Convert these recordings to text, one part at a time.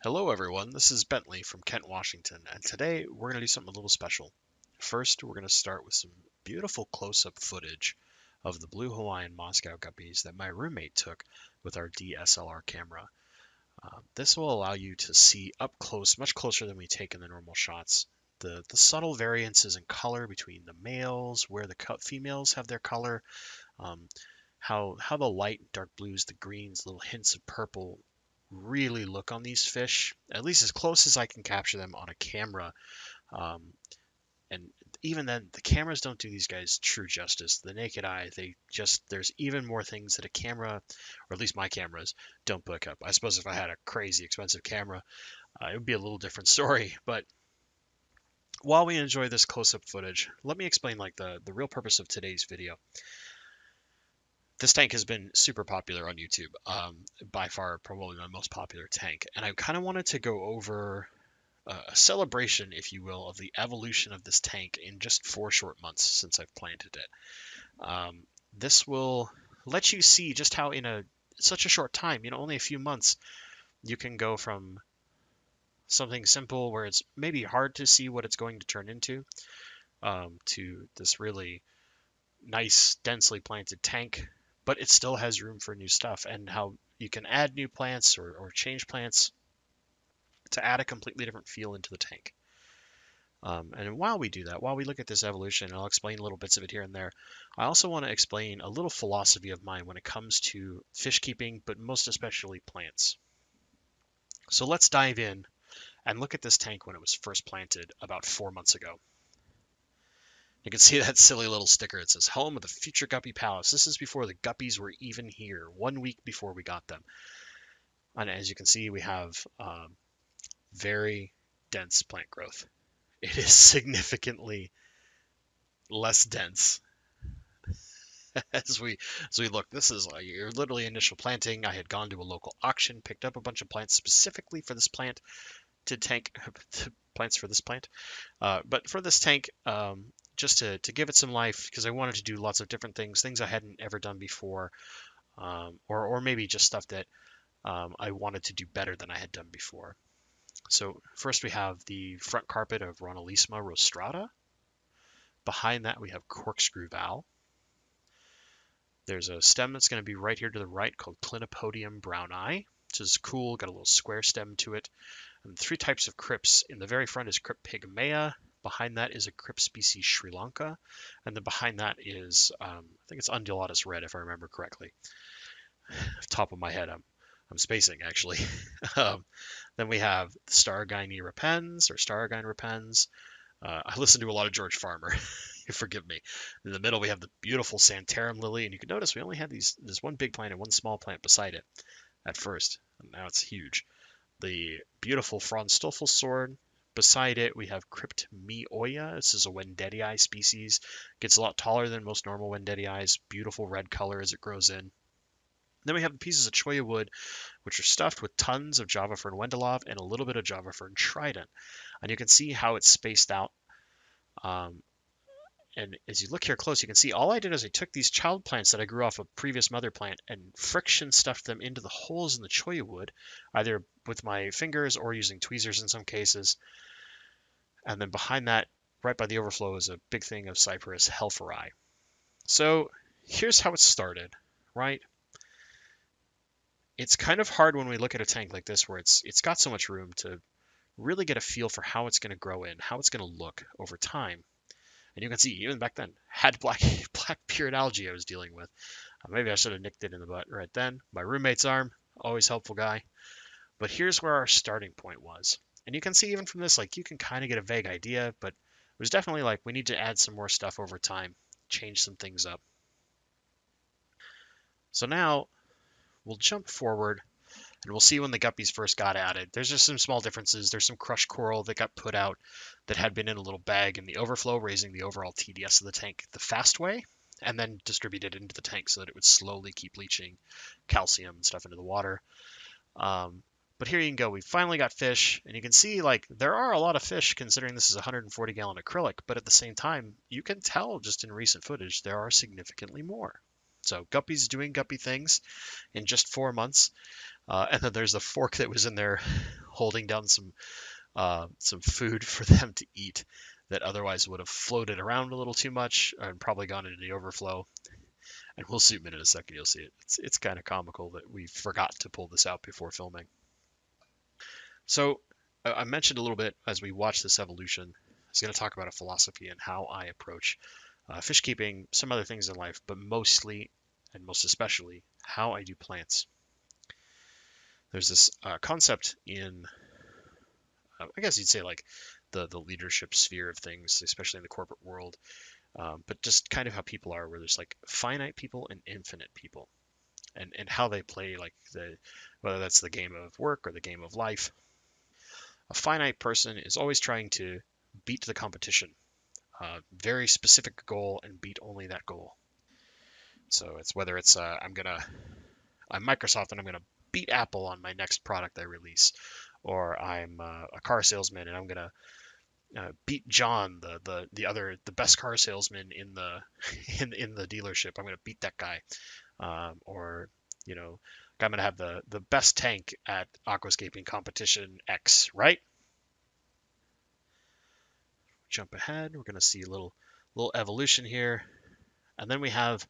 Hello everyone, this is Bentley from Kent, Washington, and today we're going to do something a little special. First, we're going to start with some beautiful close-up footage of the Blue Hawaiian Moscow Guppies that my roommate took with our DSLR camera. This will allow you to see up close, much closer than we take in the normal shots, the subtle variances in color between the males, where the females have their color, um, how the light, dark blues, the greens, little hints of purple really look on these fish, at least as close as I can capture them on a camera. Um, and even then, the cameras don't do these guys true justice. The naked eye, there's even more things that a camera, or at least my cameras, don't pick up. I suppose if I had a crazy expensive camera, it would be a little different story. But while we enjoy this close-up footage, let me explain like the real purpose of today's video. This tank has been super popular on YouTube, by far probably my most popular tank. And I kind of wanted to go over a celebration, if you will, of the evolution of this tank in just 4 short months since I've planted it. This will let you see just how in such a short time, only a few months, you can go from something simple where it's maybe hard to see what it's going to turn into, to this really nice, densely planted tank, but it still has room for new stuff, and how you can add new plants or change plants to add a completely different feel into the tank. And while we do that, while we look at this evolution, and I'll explain little bits of it here and there, I also want to explain a little philosophy of mine when it comes to fish keeping, but most especially plants. So let's dive in and look at this tank when it was first planted about 4 months ago. You can see that silly little sticker. It says home of the future guppy palace. This is before the guppies were even here, 1 week before we got them. And as you can see, we have very dense plant growth. It is significantly less dense as we look. This is your literally initial planting. I had gone to a local auction, picked up a bunch of plants specifically for this plant to tank plants for this plant. But for this tank, just to give it some life, because I wanted to do lots of different things I hadn't ever done before, or maybe just stuff that I wanted to do better than I had done before. So first we have the front carpet of Ronalisma rostrata. Behind that we have corkscrew val. There's a stem that's going to be right here to the right called Clinopodium brownii, which is cool, got a little square stem to it. And 3 types of crypts. In the very front is Crypt pygmaea. Behind that is a crypt species Sri Lanka. And then behind that is, I think it's undulatus red, if I remember correctly. Top of my head, I'm spacing actually. Then we have the Stargine repens or Stargine repens. I listen to a lot of George Farmer. Forgive me. In the middle, we have the beautiful Santarum lily, and you can notice we only had this one big plant and one small plant beside it at first, and now it's huge. The beautiful Franz-Stoffel sword. Beside it, we have Crypt meoia. This is a Wendetii species. Gets a lot taller than most normal Wendetii. Beautiful red color as it grows in. Then we have the pieces of cholla wood, which are stuffed with tons of Java fern Wendelov and a little bit of Java fern trident. And you can see how it's spaced out. And as you look here close, you can see all I did is I took these child plants that I grew off a previous mother plant and friction stuffed them into the holes in the cholla wood, either with my fingers or using tweezers in some cases. And then behind that, right by the overflow, is a big thing of Cyperus helferi. So here's how it started, right? It's kind of hard when we look at a tank like this where it's got so much room to really get a feel for how it's going to grow in, how it's going to look over time. And you can see, even back then, had black beard algae I was dealing with. Maybe I should have nicked it in the butt right then. My roommate's arm, always helpful guy. But here's where our starting point was. And you can see even from this, like, you can kind of get a vague idea, but it was definitely like, we need to add some more stuff over time, change some things up. So now, we'll jump forward, and we'll see when the guppies first got added. There's just some small differences. There's some crushed coral that got put out that had been in a little bag in the overflow, raising the overall TDS of the tank the fast way, and then distributed into the tank so that it would slowly keep leaching calcium and stuff into the water. But here you can go. We finally got fish, and you can see like there are a lot of fish considering this is a 140-gallon acrylic, but at the same time, you can tell just in recent footage there are significantly more. So guppies doing guppy things in just 4 months. And then there's the fork that was in there holding down some food for them to eat that otherwise would have floated around a little too much and probably gone into the overflow. And we'll zoom in a second, you'll see it. It's kind of comical that we forgot to pull this out before filming. So I mentioned a little bit as we watch this evolution. I was going to talk about a philosophy and how I approach fish keeping, some other things in life, but mostly and most especially how I do plants. There's this concept in, I guess you'd say like the leadership sphere of things, especially in the corporate world, but just kind of how people are, where there's like finite people and infinite people, and how they play like whether that's the game of work or the game of life. A finite person is always trying to beat the competition, very specific goal, and beat only that goal. So it's whether it's I'm Microsoft and I'm gonna beat Apple on my next product I release, or I'm a car salesman and I'm gonna beat John, the best car salesman in the in the dealership. I'm gonna beat that guy, or you know, I'm gonna have the best tank at aquascaping competition X, right? Jump ahead. We're gonna see a little evolution here, and then we have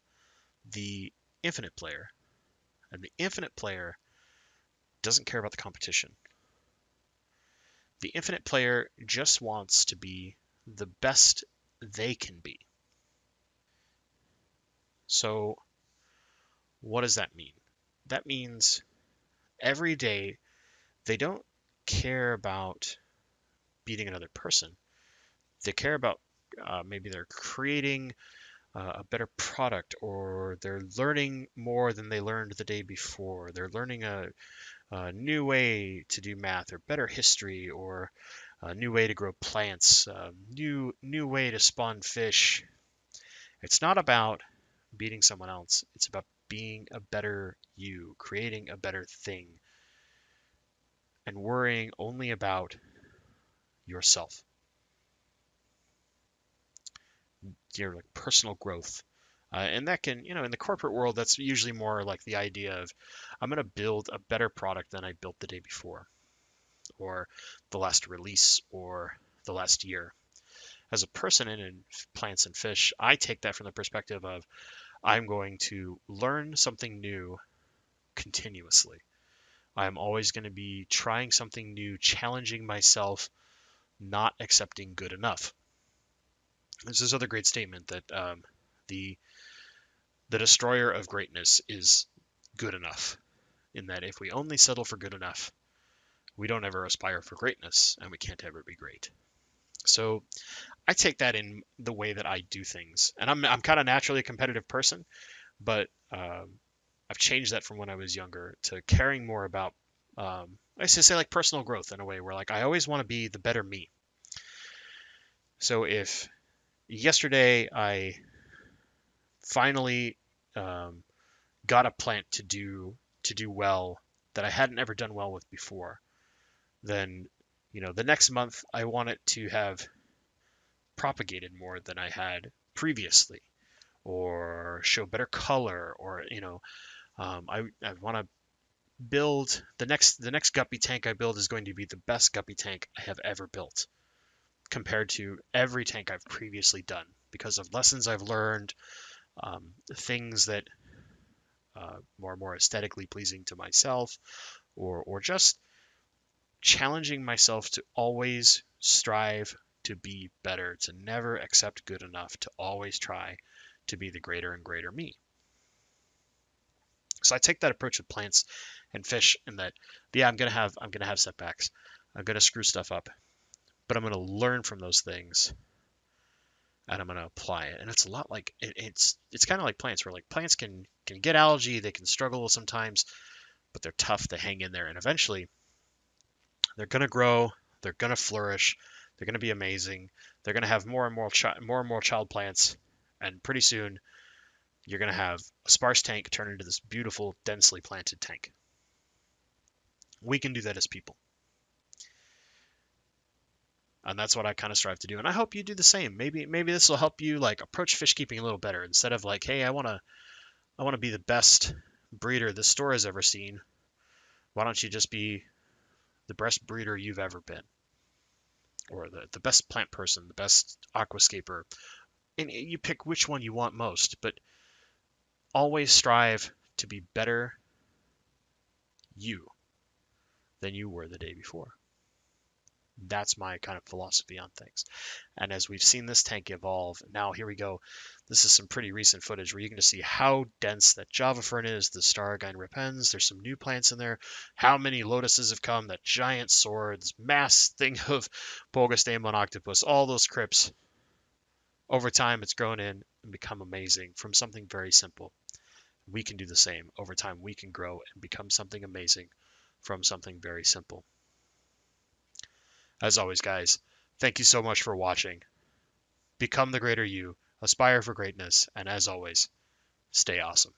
the infinite player, and the infinite player doesn't care about the competition. The infinite player just wants to be the best they can be. So what does that mean? That means every day they don't care about beating another person. They care about maybe they're creating a better product, or they're learning more than they learned the day before. They're learning a new way to do math, or better history, or a new way to grow plants, new way to spawn fish. It's not about beating someone else. It's about being a better you, creating a better thing, and worrying only about yourself, your like personal growth. And that can, in the corporate world, that's usually more like the idea of I'm going to build a better product than I built the day before, or the last release, or the last year. As a person in plants and fish, I take that from the perspective of I'm going to learn something new continuously. I'm always going to be trying something new, challenging myself, not accepting good enough. There's this other great statement that the the destroyer of greatness is good enough. In that, if we only settle for good enough, we don't ever aspire for greatness, and we can't ever be great. So I take that in the way that I do things, and I'm kind of naturally a competitive person, but I've changed that from when I was younger to caring more about, I should say, like personal growth in a way where like I always want to be the better me. So if yesterday I finally got a plant to do well that I hadn't ever done well with before, then the next month I want it to have propagated more than I had previously, or show better color, or I want to build the next guppy tank I build is going to be the best guppy tank I have ever built compared to every tank I've previously done, because of lessons I've learned, things that more aesthetically pleasing to myself, or just challenging myself to always strive to be better, to never accept good enough, to always try to be the greater and greater me. So I take that approach with plants and fish, in that, yeah, I'm gonna have setbacks, I'm gonna screw stuff up, but I'm gonna learn from those things, and I'm gonna apply it. And it's a lot like it's kind of like plants, where like plants can get algae, they can struggle sometimes, but they're tough, they hang in there, and eventually they're gonna grow, they're gonna flourish, they're gonna be amazing, they're gonna have more and more child plants, and pretty soon you're gonna have a sparse tank turn into this beautiful, densely planted tank. We can do that as people. And that's what I kind of strive to do. And I hope you do the same. Maybe this will help you like approach fish keeping a little better, instead of like, hey, I want to I want to be the best breeder this store has ever seen. Why don't you just be the best breeder you've ever been? Or the best plant person, the best aquascaper. And you pick which one you want most, but always strive to be better you than you were the day before. That's my kind of philosophy on things. And as we've seen this tank evolve, now here we go. This is some pretty recent footage where you can just see how dense that Java fern is, the Stargine repens. There's some new plants in there. How many lotuses have come, that giant swords, mass thing of Pogostemon octopus, all those crypts. Over time, it's grown in and become amazing from something very simple. We can do the same. Over time, we can grow and become something amazing from something very simple. As always, guys, thank you so much for watching. Become the greater you, aspire for greatness, and as always, stay awesome.